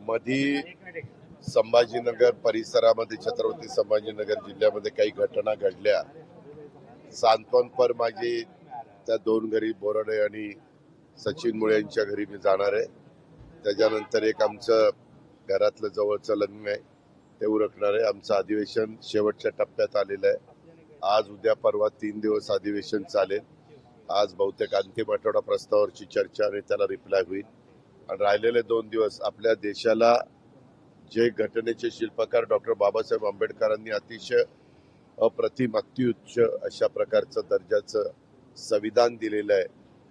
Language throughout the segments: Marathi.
मधी संभाजीनगर परिसरामध्ये छत्रपती संभाजीनगर जिल्ह्यामध्ये काही घटना घडल्या. सांत्वनपर माझी त्या दोन घरी बोराडे आणि सचिन मुळे यांच्या घरी मी जाणार आहे. त्याच्यानंतर एक आमचं घरातलं जवळचं लग्न आहे ते उरकणार आहे. आमचं अधिवेशन शेवटच्या टप्प्यात आलेलं आहे. आज उद्या परवा 3 दिवस अधिवेशन चालेल. आज बहुतेक अंतिम आठवडा प्रस्तावावरची चर्चा आणि त्याला रिप्लाय होईल. आणि राहिलेले 2 दिवस आपल्या देशाला जे घटनेचे शिल्पकार डॉक्टर बाबासाहेब आंबेडकरांनी अतिशय अप्रतिम अत्युच्च अशा प्रकारचं दर्जाचं संविधान दिलेलं आहे,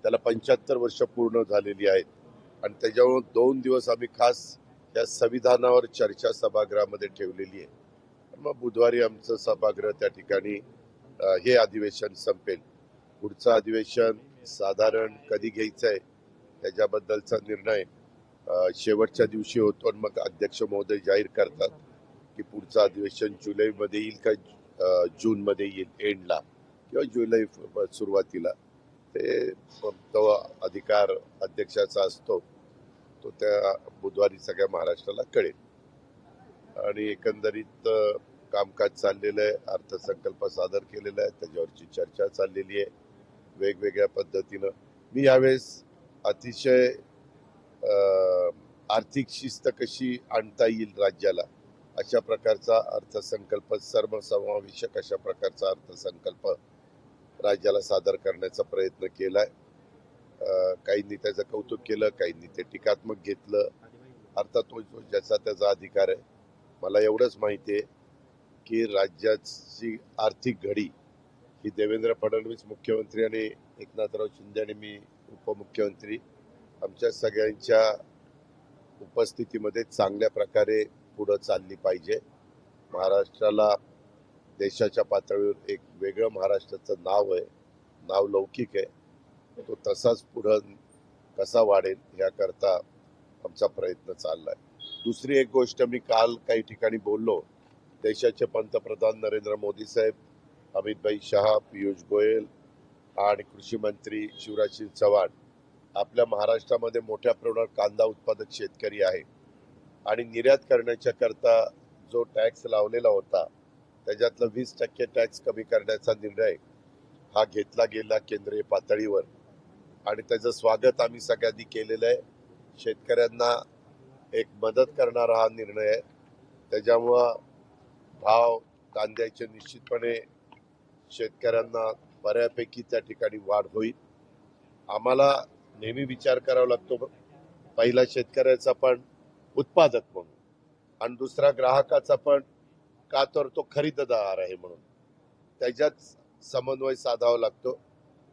त्याला 75 वर्ष पूर्ण झालेली आहेत. आणि त्याच्यावर 2 दिवस आम्ही खास या संविधानावर चर्चा सभागृहामध्ये ठेवलेली आहे. मग बुधवारी आमचं सभागृह त्या ठिकाणी हे अधिवेशन संपेल. पुढचं अधिवेशन साधारण कधी घ्यायचं आहे त्याच्याबद्दलचा निर्णय शेवटच्या दिवशी होतो आणि मग अध्यक्ष महोदय जाहीर करतात की पुढचं अधिवेशन जुलैमध्ये येईल का जूनमध्ये येईल एंडला किंवा जुलै सुरुवातीला. ते तो अधिकार अध्यक्षाचा असतो, तो त्या बुधवारी सगळ्या महाराष्ट्राला कळेल. आणि एकंदरीत कामकाज चाललेलं आहे. अर्थसंकल्प सादर केलेला आहे, त्याच्यावरची चर्चा चाललेली आहे वेगवेगळ्या पद्धतीनं. मी यावेळेस अतिशय आर्थिक शिस्त कशी आणता येईल राज्याला अशा प्रकारचा अर्थसंकल्प, सर्वसमावेशक अशा प्रकारचा अर्थसंकल्प राज्याला सादर करण्याचा प्रयत्न केलाय. काहींनी त्याचं कौतुक केलं, काहींनी ते टीकात्मक घेतलं. अर्थात तो ज्याचा त्याचा अधिकार आहे. मला एवढंच माहिती आहे की राज्याची आर्थिक घडी ही देवेंद्र फडणवीस मुख्यमंत्री आणि एकनाथराव शिंदे आणि मी उपमुख्यमंत्री आमच्या सगळ्यांच्या उपस्थितीमध्ये चांगल्या प्रकारे पुढं चालली पाहिजे. महाराष्ट्राला देशाच्या पातळीवर एक वेगळं महाराष्ट्राचं नाव आहे, नाव लौकिक आहे. तो तसाच पुढं कसा वाढेल याकरता आमचा प्रयत्न चाललाय. दुसरी एक गोष्ट, मी काल काही ठिकाणी बोललो, देशाचे पंतप्रधान नरेंद्र मोदी साहेब, अमितभाई शहा, पियुष गोयल आणि कृषी मंत्री शिवराज सिंग चौहान आपल्या महाराष्ट्रामध्ये मोठ्या प्रमाणात कांदा उत्पादक शेतकरी आहे आणि निर्यात करण्याच्या करता जो टॅक्स लावलेला होता त्याच्यातलं 20% टॅक्स कमी करण्याचा निर्णय हा घेतला गेला केंद्रीय पातळीवर आणि त्याचं स्वागत आम्ही सगळ्यांनी केलेलं आहे. शेतकऱ्यांना एक मदत करणारा हा निर्णय आहे. त्याच्यामुळं भाव कांद्याचे निश्चितपणे शेतकऱ्यांना बऱ्यापैकी त्या ठिकाणी वाढ होईल. आम्हाला नेहमी विचार करावा लागतो, पहिला शेतकऱ्याचा पण उत्पादक म्हणून आणि दुसरा ग्राहकाचा पण, का तर तो खरीददार आहे म्हणून त्याच्यात समन्वय साधावा लागतो.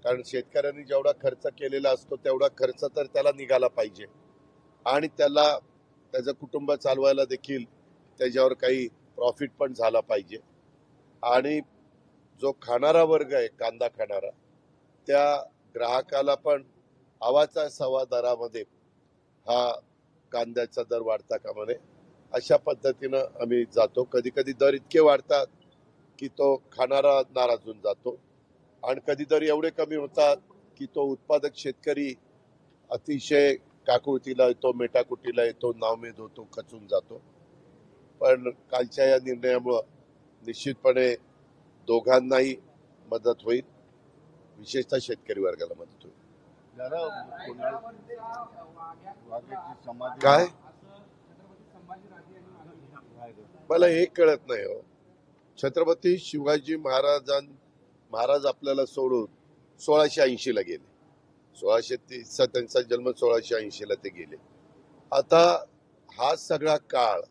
कारण शेतकऱ्यांनी जेवढा खर्च केलेला असतो तेवढा खर्च तर त्याला निघाला पाहिजे आणि त्याला त्याचं कुटुंब चालवायला देखील त्याच्यावर काही प्रॉफिट पण झाला पाहिजे. आणि जो खाणारा वर्ग आहे कांदा खाणारा, त्या ग्राहकाला पण आवाचा सवा दरामध्ये हा कांद्याचा दर वाढता कामा नये अशा पद्धतीनं आम्ही जातो. कधी कधी दर इतके वाढतात की तो खाणारा नाराज होऊन जातो आणि कधीतरी एवढे कमी होतात की तो उत्पादक शेतकरी अतिशय काकुळतीला येतो, मेटाकुटीला येतो, नावमेद होतो, खचून जातो. पण कालच्या या निर्णयामुळं निश्चितपणे दोघांनाही मदत होईल, विशेषतः शेतकरी वर्गाला मदत होईल. काय मला हे कळत नाही हो. छत्रपती शिवाजी महाराज आपल्याला सोडून 1680 ला गेले. 1630 त्यांचा जन्म, 1680 ला ते गेले. आता हा सगळा काळ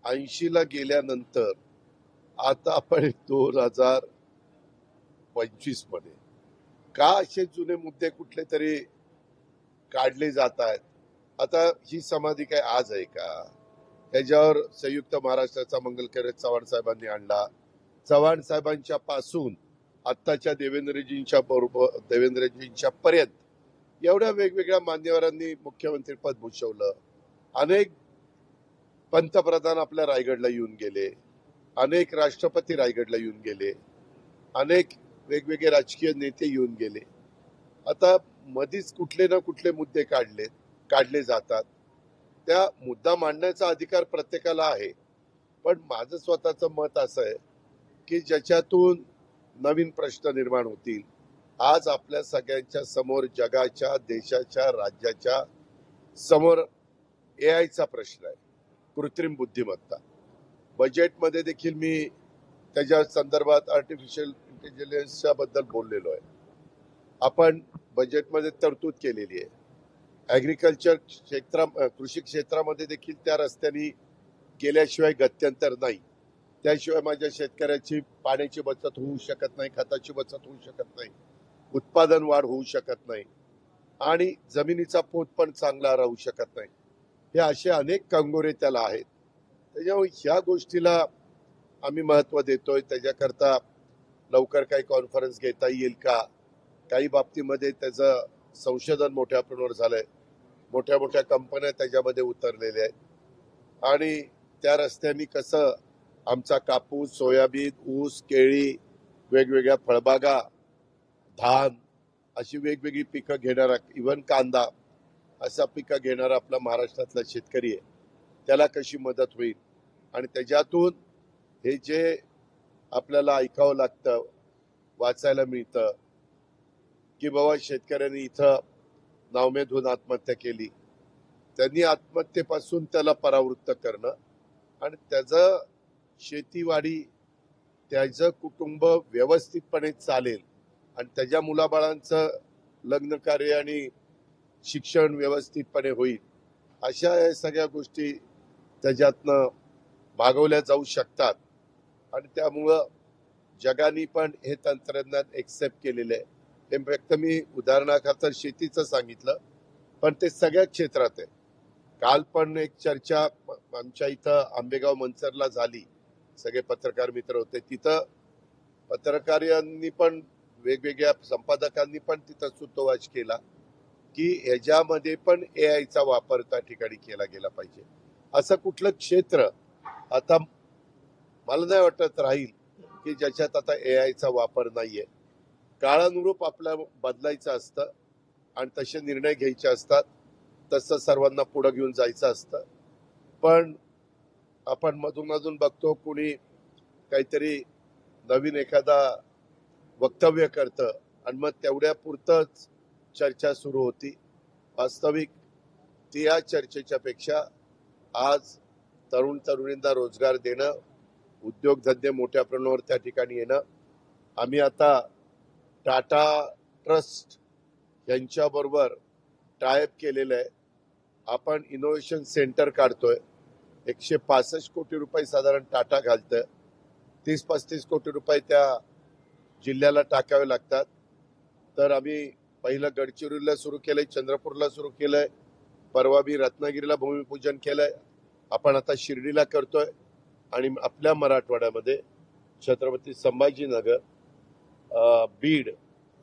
80 ला गेल्यानंतर आता आपण 2025 मध्ये का असे जुने मुद्दे कुठले तरी काढले जात आहेत. आता ही समाधी काय आज आहे का? त्याच्यावर संयुक्त महाराष्ट्राचा मंगलकार्य चव्हाण साहेबांनी आणला. चव्हाण साहेबांच्या पासून आत्ताच्या देवेंद्रजींच्या पर्यंत एवढ्या वेगवेगळ्या मान्यवरांनी मुख्यमंत्री पद भूषवलं. अनेक पंतप्रधान आपल्या रायगडला येऊन गेले, अनेक राष्ट्रपती रायगडला येऊन गेले, अनेक वेगवेगळे राजकीय नेते येऊन गेले. आता मधीच कुठले ना कुठले मुद्दे काढले जातात. त्या मुद्दा मांडण्याचा अधिकार प्रत्येकाला आहे, पण माझं स्वतःचं मत असं आहे की ज्याच्यातून नवीन प्रश्न निर्माण होतील. आज आपल्या सगळ्यांच्या समोर, जगाच्या, देशाच्या, राज्याच्या समोर एआयचा प्रश्न आहे, कृत्रिम बुद्धिमत्ता. बजेटमध्ये देखील मी त्याच्या संदर्भात आर्टिफिशियल इंटेलिजन्सच्या बद्दल बोललेलो आहे. आपण बजेटमध्ये तरतूद केलेली आहे. ऍग्रिकल्चर कृषी क्षेत्रामध्ये देखील त्या रस्त्याने गेल्याशिवाय गत्यंतर नाही. त्याशिवाय माझ्या शेतकऱ्याची पाण्याची बचत होऊ शकत नाही, खताची बचत होऊ शकत नाही, उत्पादन वाढ होऊ शकत नाही आणि जमिनीचा पोत पण चांगला राहू शकत नाही. हे असे अनेक कंगोरे त्याला आहेत. त्याच्यामुळे ह्या गोष्टीला आम्ही महत्व देतोय. त्याच्याकरता लवकर काही कॉन्फरन्स घेता येईल का, काही बाबतीमध्ये त्याचं संशोधन मोठ्या प्रमाणावर झालंय. मोठ्या मोठ्या कंपन्या त्याच्यामध्ये उतरलेल्या आहेत आणि त्या रस्त्याने कसं आमचा कापूस, सोयाबीन, ऊस, केळी, वेगवेगळ्या फळबागा, धान अशी वेगवेगळी पिकं घेणारा, इव्हन कांदा असा पिकं घेणारा आपला महाराष्ट्रातला शेतकरी आहे, त्याला कशी मदत होईल. आणि त्याच्यातून हे जे आपल्याला ऐकावं लागतं, वाचायला मिळतं की बाबा शेतकऱ्यांनी इथं नावमेधून आत्महत्या केली, त्यांनी आत्महत्येपासून त्याला परावृत्त करणं आणि त्याचं शेतीवाडी, त्याचं कुटुंब व्यवस्थितपणे चालेल आणि त्याच्या मुलाबाळांचं लग्न कार्य आणि शिक्षण व्यवस्थितपणे होईल, अशा या सगळ्या गोष्टी त्याच्यातनं मागवल्या जाऊ शकतात. आणि त्यामुळं जगाने पण हे तंत्रज्ञान एक्सेप्ट केलेलं आहे. हे फक्त मी उदाहरणाकरता शेतीचं सांगितलं, पण ते सगळ्या क्षेत्रात आहे. काल पण एक चर्चा आमच्या इथं आंबेगाव मंचरला झाली. सगळे पत्रकार मित्र होते तिथं. पत्रकारांनी पण, वेगवेगळ्या संपादकांनी पण तिथं सूतोवाच केला की ह्याच्यामध्ये पण एआयचा वापर त्या ठिकाणी केला गेला पाहिजे. असं कुठलं क्षेत्र आता मला नाही वाटत राहील की ज्याच्यात आता एआयचा वापर नाहीये. काळानुरूप आपल्याला बदलायचं असतं आणि तसे निर्णय घ्यायचे असतात, तसं सर्वांना पुढे घेऊन जायचं असतं. पण आपण मधून मधून बघतो कुणी काहीतरी नवीन एखादा वक्तव्य करतं आणि मग तेवढ्या पुरतच चर्चा सुरू होती. वास्तविक ती या चर्चेच्या पेक्षा आज तरुण तरुणींना रोजगार देणं, उद्योगधंदे मोठ्या प्रमाणावर त्या ठिकाणी येणं. आम्ही आता टाटा ट्रस्ट यांच्याबरोबर टायअप केलेलं आहे. आपण इनोव्हेशन सेंटर काढतोय. 165 कोटी रुपये साधारण टाटा घालतंय. 30-35 कोटी रुपये त्या जिल्ह्याला टाकावे लागतात. तर आम्ही पहिलं गडचिरोलीला सुरू केलंय, चंद्रपूरला सुरू केलंय, परवा मी रत्नागिरीला भूमिपूजन केलंय, आपण आता शिर्डीला करतोय आणि आपल्या मराठवाड्यामध्ये छत्रपती संभाजीनगर, बीड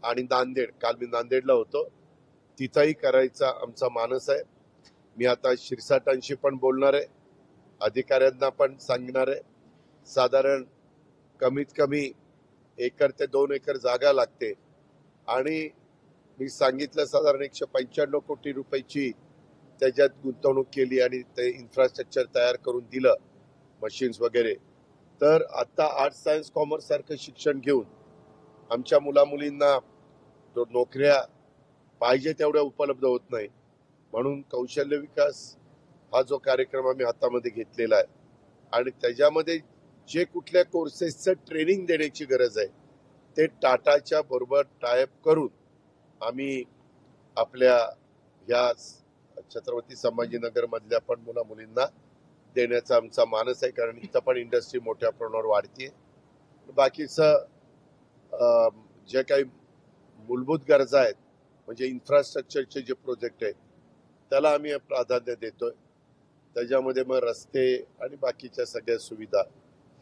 आणि नांदेड, काल मी नांदेडला होतो, तिथंही करायचा आमचा मानस आहे. मी आता शिरसाटांशी पण बोलणार आहे, अधिकाऱ्यांना पण सांगणार आहे. साधारण कमीत कमी 1 ते 2 एकर जागा लागते आणि मी सांगितलं साधारण 195 कोटी रुपयाची त्याच्यात गुंतवणूक केली आणि ते इन्फ्रास्ट्रक्चर तयार करून दिलं, मशीन्स वगैरे. तर आता आर्ट्स, सायन्स, कॉमर्स सारखं शिक्षण घेऊन आमच्या मुलामुलींना नोकऱ्या पाहिजे तेवढ्या उपलब्ध होत नाही. म्हणून कौशल्य विकास हा जो कार्यक्रम आम्ही हातामध्ये घेतलेला आहे आणि त्याच्यामध्ये जे कुठल्या कोर्सेसचं ट्रेनिंग देण्याची गरज आहे ते टाटाच्या बरोबर टायअप करून आम्ही आपल्या या छत्रपती संभाजीनगर मधल्या पण मुला मुलींना देण्याचा आमचा मानस आहे. कारण इथं पण इंडस्ट्री मोठ्या प्रमाणावर वाढतीये. बाकीचं जे काही मूलभूत गरजा आहेत म्हणजे इन्फ्रास्ट्रक्चरचे जे प्रोजेक्ट आहेत त्याला आम्ही प्राधान्य देतोय. त्याच्यामध्ये मग रस्ते आणि बाकीच्या सगळ्या सुविधा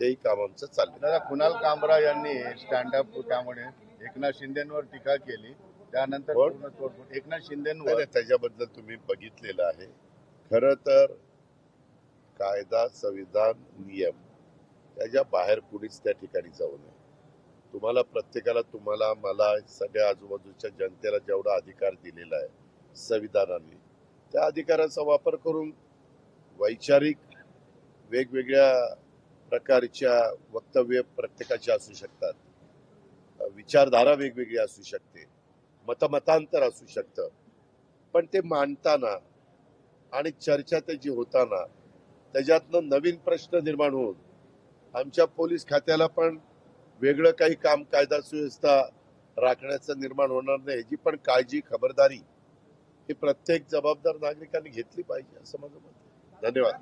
तेही काम आमचं चाललंय. दादा, कुणाल कामरा यांनी स्टँडअप त्यामुळे एकनाथ शिंदेवर टीका केली, त्यानंतर पूर्ण तोडफोड एकनाथ शिंदेवर. त्याच्याबद्दल तुम्ही बघितलेलं आहे. खरं तर कायदा, संविधान, नियम त्याच्या बाहेर कुणीच त्या ठिकाणी जाऊ नये. तुम्हाला प्रत्येकाला, तुम्हाला, मला, सगळ्या आजूबाजूच्या जनतेला जेवढा अधिकार दिलेला आहे संविधानाने, त्या अधिकाराचा वापर करून वैचारिक वेगवेगळ्या प्रकारच्या वक्तव्य प्रत्येकाचे असू शकतात, विचारधारा वेगवेगळी असू शकते, मतमतांतर असू शकतं, पण ते मांडताना आणि चर्चा त्याची होताना त्याच्यातनं नवीन प्रश्न निर्माण होऊन आमच्या पोलीस खात्याला पण वेगळं काही काम, कायदा सुव्यवस्था राखण्याचं निर्माण होणार नाही, याची पण काळजी, खबरदारी ही प्रत्येक जबाबदार नागरिकांनी घेतली पाहिजे, असं माझं मत आहे. धन्यवाद.